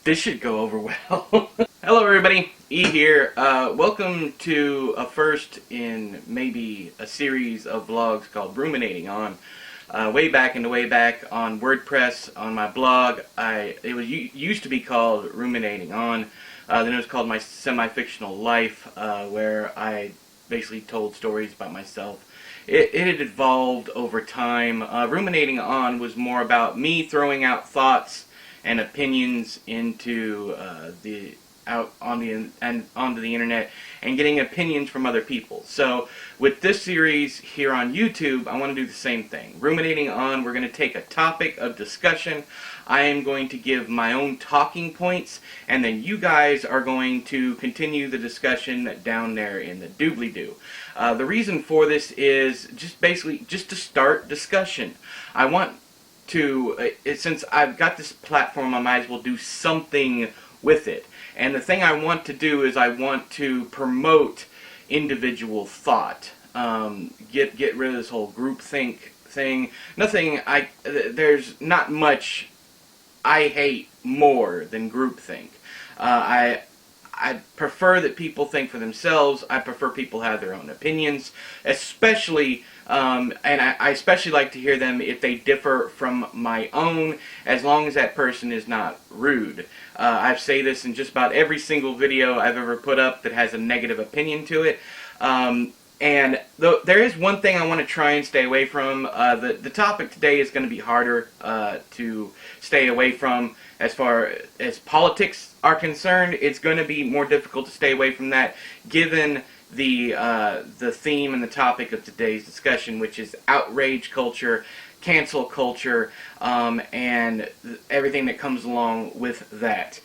This should go over well. Hello everybody, E here. Welcome to a first in maybe a series of vlogs called Ruminating on way back on WordPress on my blog. It used to be called Ruminating on. Then it was called My Semi-Fictional Life, where I basically told stories about myself. It had evolved over time. Ruminating on was more about me throwing out thoughts and opinions into onto the internet and getting opinions from other people. So with this series here on YouTube, I want to do the same thing. Ruminating on, we're going to take a topic of discussion. I am going to give my own talking points, and then you guys are going to continue the discussion down there in the doobly-doo. The reason for this is just to start discussion. I want to, since I've got this platform, I might as well do something with it. And the thing I want to do is I want to promote individual thought. Get rid of this whole groupthink thing. There's not much I hate more than groupthink. I prefer that people think for themselves. I prefer people have their own opinions, especially, and I especially like to hear them if they differ from my own, as long as that person is not rude. I say this in just about every single video I've ever put up that has a negative opinion to it. And there is one thing I want to try and stay away from. The topic today is going to be harder to stay away from. As far as politics are concerned, it's going to be more difficult to stay away from that, given the theme and the topic of today's discussion, which is outrage culture, cancel culture, and everything that comes along with that.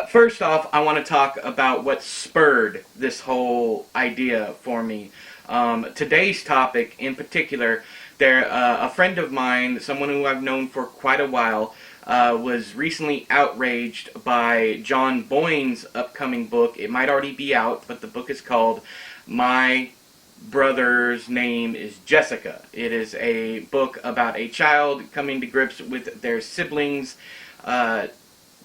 First off, I want to talk about what spurred this whole idea for me. Today's topic in particular, a friend of mine, someone who I've known for quite a while, was recently outraged by John Boyne's upcoming book. It might already be out, but the book is called My Brother's Name is Jessica. It is a book about a child coming to grips with their siblings'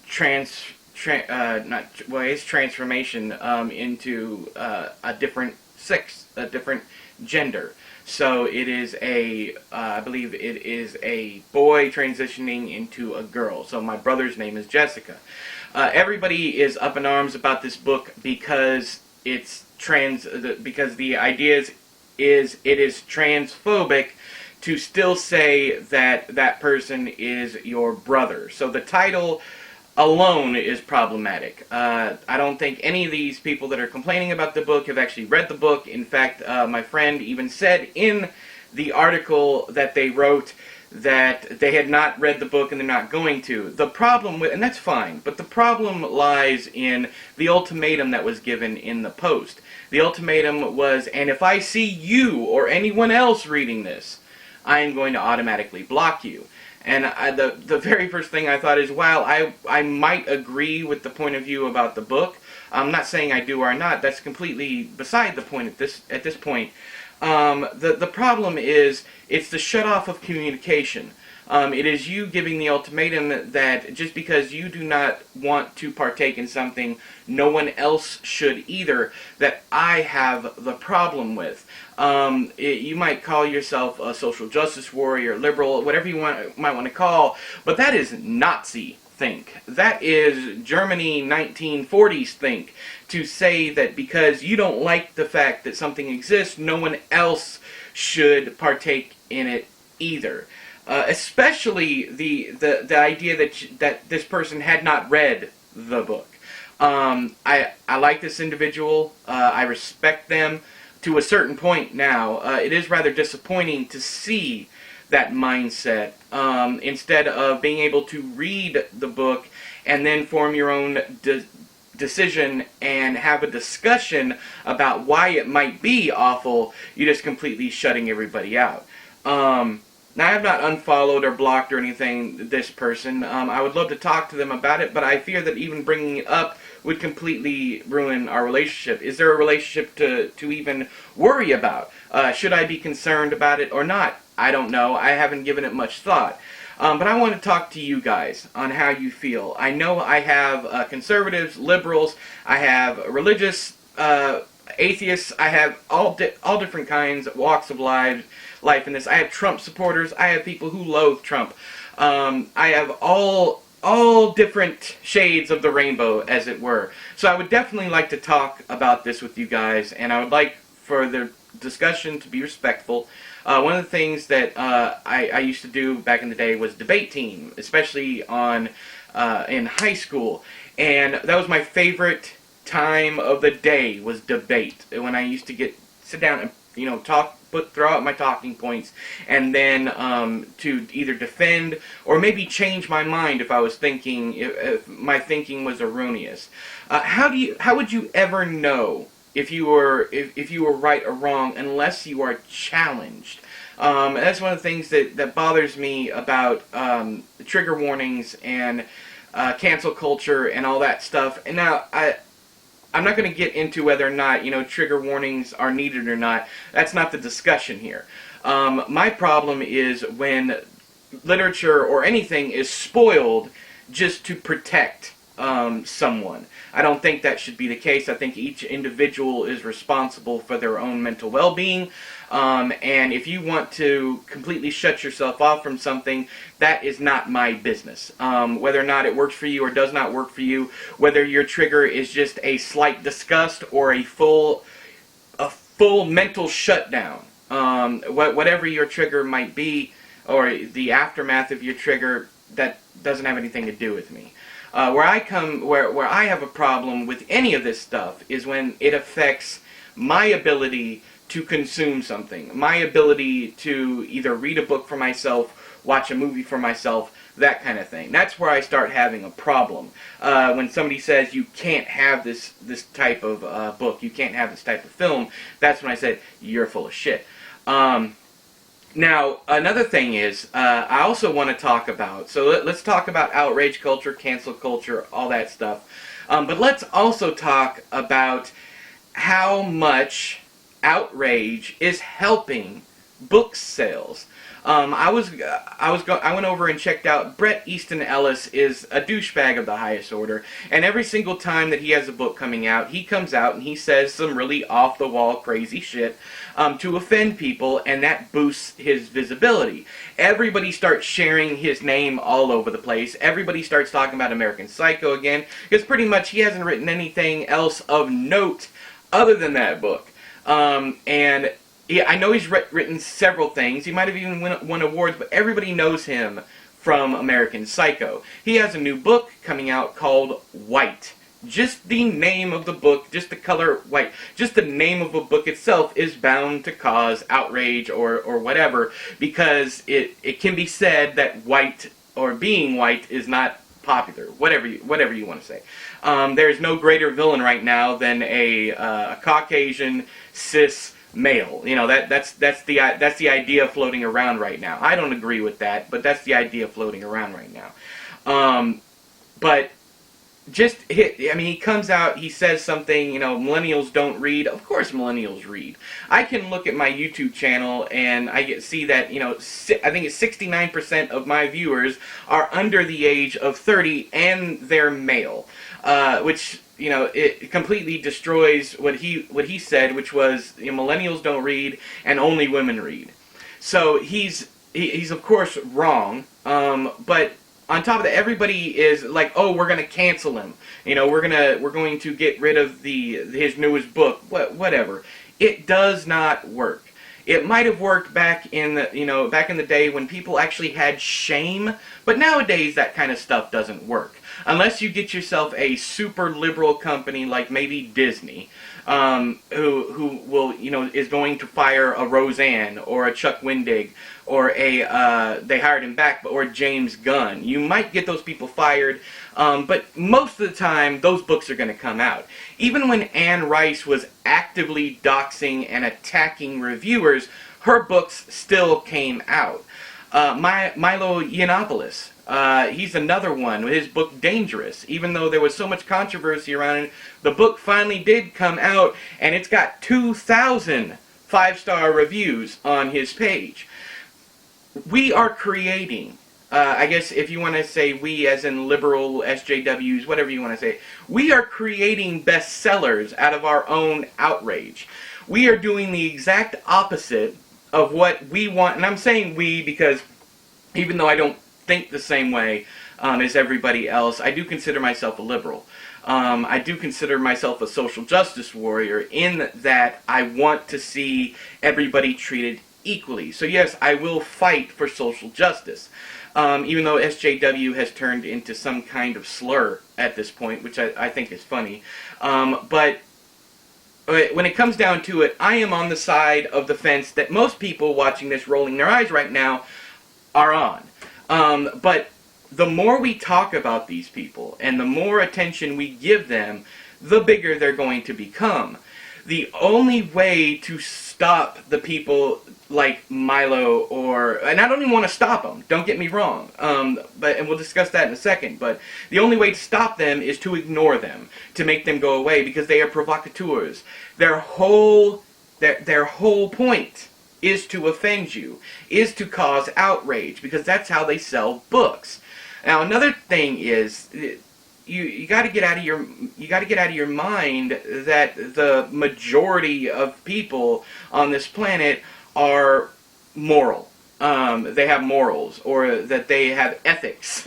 transformation into a different sex, a different gender. So it is I believe it is a boy transitioning into a girl. So My Brother's Name is Jessica. Everybody is up in arms about this book because it's because the idea is it is transphobic to still say that that person is your brother. So the title alone is problematic. I don't think any of these people that are complaining about the book have actually read the book. In fact, my friend even said in the article that they wrote that they had not read the book and they're not going to. The problem with, and that's fine, but the problem lies in the ultimatum that was given in the post. The ultimatum was, and if I see you or anyone else reading this, I am going to automatically block you. And the very first thing I thought is, wow, I might agree with the point of view about the book. I'm not saying I do or not. That's completely beside the point at this point. The problem is it's the shut-off of communication. It is you giving the ultimatum that just because you do not want to partake in something, no one else should either, that I have the problem with. You might call yourself a social justice warrior, liberal, whatever you might want to call, but that is Nazi think. That is Germany 1940s think, to say that because you don't like the fact that something exists, no one else should partake in it either. Especially the idea that this person had not read the book. I like this individual. I respect them to a certain point now. It is rather disappointing to see that mindset instead of being able to read the book and then form your own decision and have a discussion about why it might be awful. You're just completely shutting everybody out. Now, I have not unfollowed or blocked or anything this person. I would love to talk to them about it, but I fear that even bringing it up would completely ruin our relationship. Is there a relationship to even worry about? Should I be concerned about it or not? I don't know. I haven't given it much thought. But I want to talk to you guys on how you feel. I know I have conservatives, liberals, I have religious atheists, I have all different kinds, walks of life in this. I have Trump supporters, I have people who loathe Trump. I have all different shades of the rainbow, as it were. So I would definitely like to talk about this with you guys, and I would like for the discussion to be respectful. One of the things that I used to do back in the day was debate team, especially in high school, and that was my favorite time of the day, was debate. When I used to sit down and throw out my talking points, and then to either defend or maybe change my mind if I was thinking, if my thinking was erroneous. How would you ever know if you were right or wrong unless you are challenged? That's one of the things that bothers me about trigger warnings and cancel culture and all that stuff. And now I'm not going to get into whether or not trigger warnings are needed or not. That's not the discussion here. My problem is when literature or anything is spoiled just to protect someone. I don't think that should be the case. I think each individual is responsible for their own mental well-being. And if you want to completely shut yourself off from something, that is not my business. Whether or not it works for you or does not work for you, whether your trigger is just a slight disgust or a full mental shutdown, whatever your trigger might be, or the aftermath of your trigger, that doesn't have anything to do with me. Where I have a problem with any of this stuff is when it affects my ability to consume something, my ability to either read a book for myself, watch a movie for myself, that kind of thing. That's where I start having a problem. When somebody says you can't have this type of book, you can't have this type of film, that's when I said, you're full of shit. Now, another thing is, I also want to talk about, so let's talk about outrage culture, cancel culture, all that stuff. But let's also talk about how much outrage is helping book sales. I went over and checked out. Bret Easton Ellis is a douchebag of the highest order, and every single time that he has a book coming out, he comes out and he says some really off-the-wall crazy shit to offend people, and that boosts his visibility. Everybody starts sharing his name all over the place. Everybody starts talking about American Psycho again, because pretty much he hasn't written anything else of note other than that book. And yeah, I know he's written several things. He might have even won awards, but everybody knows him from American Psycho. He has a new book coming out called White. Just the name of the book, just the color white, just the name of a book itself is bound to cause outrage or whatever, because it can be said that white or being white is not popular, whatever you want to say. There's no greater villain right now than a Caucasian cis male. That's the idea floating around right now. I don't agree with that, but that's the idea floating around right now. But he comes out, he says something, millennials don't read. Of course millennials read. I can look at my YouTube channel and see that, I think it's 69% of my viewers are under the age of 30 and they're male. Which, it completely destroys what he said, which was, millennials don't read and only women read. So he's of course wrong, but on top of that, everybody is like, oh, we're going to cancel him. We're going to get rid of his newest book. Whatever. It does not work. It might have worked back in the day when people actually had shame, but nowadays that kind of stuff doesn't work. Unless you get yourself a super liberal company like maybe Disney, who will, is going to fire a Roseanne or a Chuck Wendig or they hired him back, or James Gunn. You might get those people fired, but most of the time those books are going to come out. Even when Anne Rice was actively doxing and attacking reviewers, her books still came out. Milo Yiannopoulos, he's another one with his book Dangerous. Even though there was so much controversy around it, the book finally did come out, and it's got 2,000 5-star reviews on his page. We are creating I guess if you want to say we as in liberal SJWs, whatever you want to say, we are creating bestsellers out of our own outrage. We are doing the exact opposite of what we want, and I'm saying we because even though I don't think the same way as everybody else, I do consider myself a liberal. I do consider myself a social justice warrior in that I want to see everybody treated equally. So yes, I will fight for social justice. Even though SJW has turned into some kind of slur at this point, which I think is funny. But when it comes down to it, I am on the side of the fence that most people watching this rolling their eyes right now are on. But the more we talk about these people and the more attention we give them, the bigger they're going to become. The only way to stop the people like Milo and I don't even want to stop them, don't get me wrong, and we'll discuss that in a second, but the only way to stop them is to ignore them, to make them go away, because they are provocateurs. Their whole point is to offend you, is to cause outrage, because that's how they sell books. Now another thing is, you got to get out of your mind that the majority of people on this planet are moral. They have morals, or that they have ethics.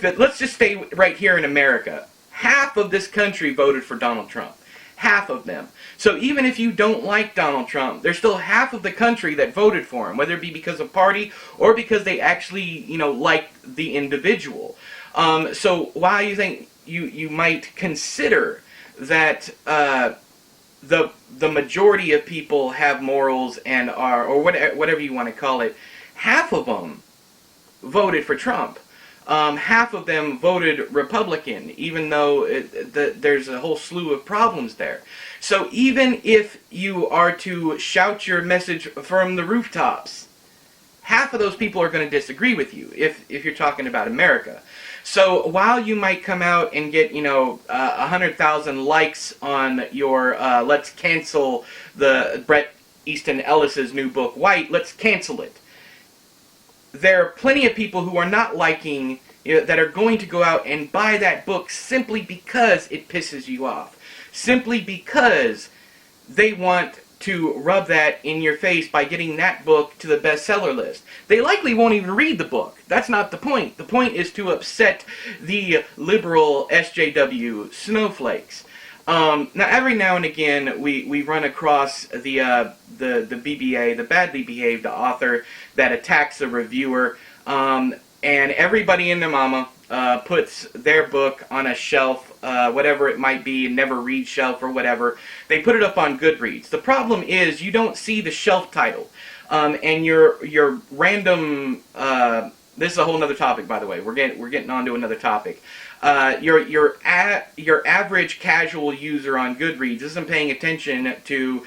Let's just stay right here in America. Half of this country voted for Donald Trump. Half of them. So even if you don't like Donald Trump, there's still half of the country that voted for him, whether it be because of party or because they actually, liked the individual. So while you think you might consider that the majority of people have morals and are, or whatever you want to call it, half of them voted for Trump. Half of them voted Republican, even though there's a whole slew of problems there. So even if you are to shout your message from the rooftops, half of those people are going to disagree with you if you're talking about America. So while you might come out and get 100,000 likes on your let's cancel the Bret Easton Ellis's new book White, let's cancel it. There are plenty of people who are not liking, that are going to go out and buy that book simply because it pisses you off. Simply because they want to rub that in your face by getting that book to the bestseller list. They likely won't even read the book. That's not the point. The point is to upset the liberal SJW snowflakes. Now, every now and again, we run across the BBA, the badly behaved author that attacks a reviewer, and everybody and their mama puts their book on a shelf, whatever it might be, a never read shelf or whatever. They put it up on Goodreads. The problem is you don't see the shelf title, and your random. This is a whole other topic, by the way. We're getting on to another topic. Your average casual user on Goodreads isn't paying attention to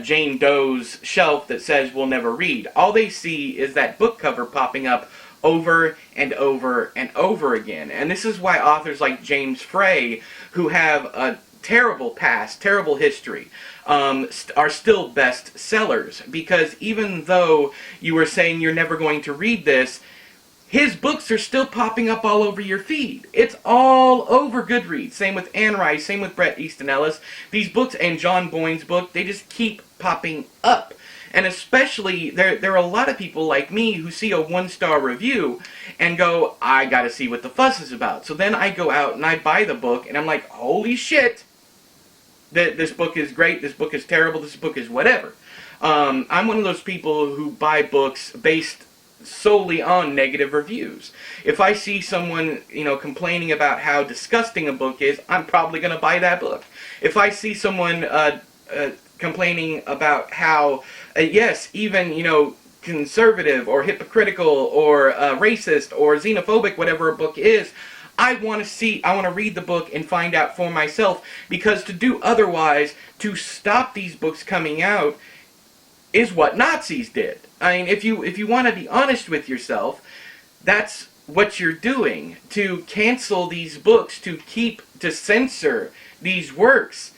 Jane Doe's shelf that says we'll never read. All they see is that book cover popping up over and over and over again. And this is why authors like James Frey, who have a terrible past, terrible history, are still best sellers. Because even though you were saying you're never going to read this, his books are still popping up all over your feed. It's all over Goodreads. Same with Anne Rice, same with Bret Easton Ellis. These books, and John Boyne's book, they just keep popping up. And especially, there are a lot of people like me who see a 1-star review and go, I gotta see what the fuss is about. So then I go out and I buy the book, and I'm like, holy shit, this book is great, this book is terrible, this book is whatever. I'm one of those people who buy books based solely on negative reviews. If I see someone, complaining about how disgusting a book is, I'm probably going to buy that book. If I see someone complaining about how, yes, even, conservative or hypocritical or racist or xenophobic, whatever a book is, I want to read the book and find out for myself, because to do otherwise, to stop these books coming out, is what Nazis did. I mean, if you want to be honest with yourself, that's what you're doing. To cancel these books, to censor these works,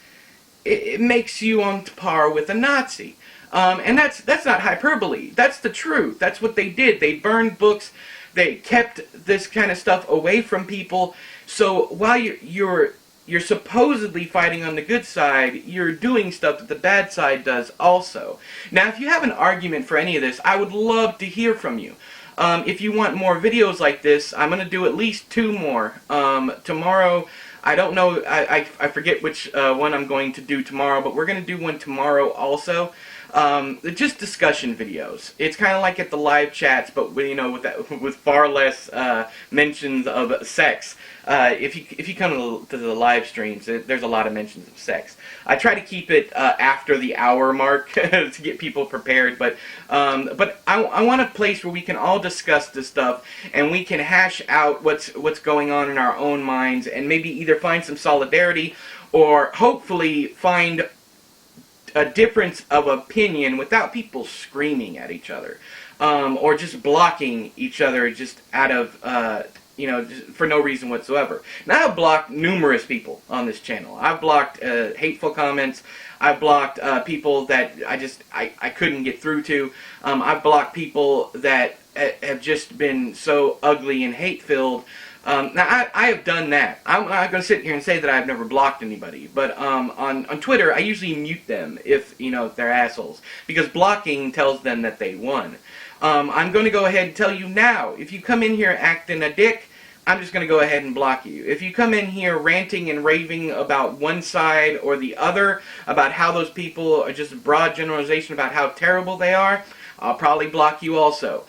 it makes you on par with a Nazi. And that's not hyperbole. That's the truth. That's what they did. They burned books. They kept this kind of stuff away from people. So while you're supposedly fighting on the good side, you're doing stuff that the bad side does also. Now, if you have an argument for any of this, I would love to hear from you. If you want more videos like this, I'm going to do at least 2 more. Tomorrow, I don't know, I forget which one I'm going to do tomorrow, but we're going to do one tomorrow also. Just discussion videos. It's kind of like at the live chats, but with far less mentions of sex. If you come to the live streams, there's a lot of mentions of sex. I try to keep it after the hour mark to get people prepared, but I want a place where we can all discuss this stuff and we can hash out what's going on in our own minds and maybe either find some solidarity or hopefully find a difference of opinion without people screaming at each other, or just blocking each other just out of, just for no reason whatsoever. Now, I've blocked numerous people on this channel. I've blocked hateful comments. I've blocked people that I couldn't get through to. I've blocked people that have just been so ugly and hate-filled. Now, I have done that. I'm not going to sit here and say that I've never blocked anybody, but on Twitter, I usually mute them if they're assholes, because blocking tells them that they won. I'm going to go ahead and tell you now, if you come in here acting a dick, I'm just going to go ahead and block you. If you come in here ranting and raving about one side or the other, about how those people are just a broad generalization about how terrible they are, I'll probably block you also.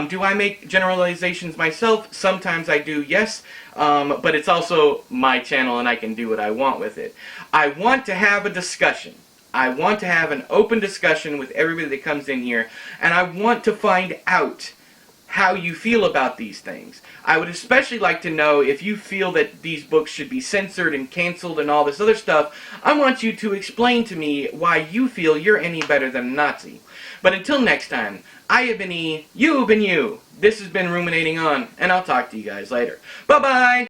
Do I make generalizations myself? Sometimes I do, yes. But it's also my channel and I can do what I want with it. I want to have a discussion. I want to have an open discussion with everybody that comes in here. And I want to find out how you feel about these things. I would especially like to know if you feel that these books should be censored and canceled and all this other stuff. I want you to explain to me why you feel you're any better than a Nazi. But until next time, I have been E, you have been you. This has been Ruminating On, and I'll talk to you guys later. Bye-bye!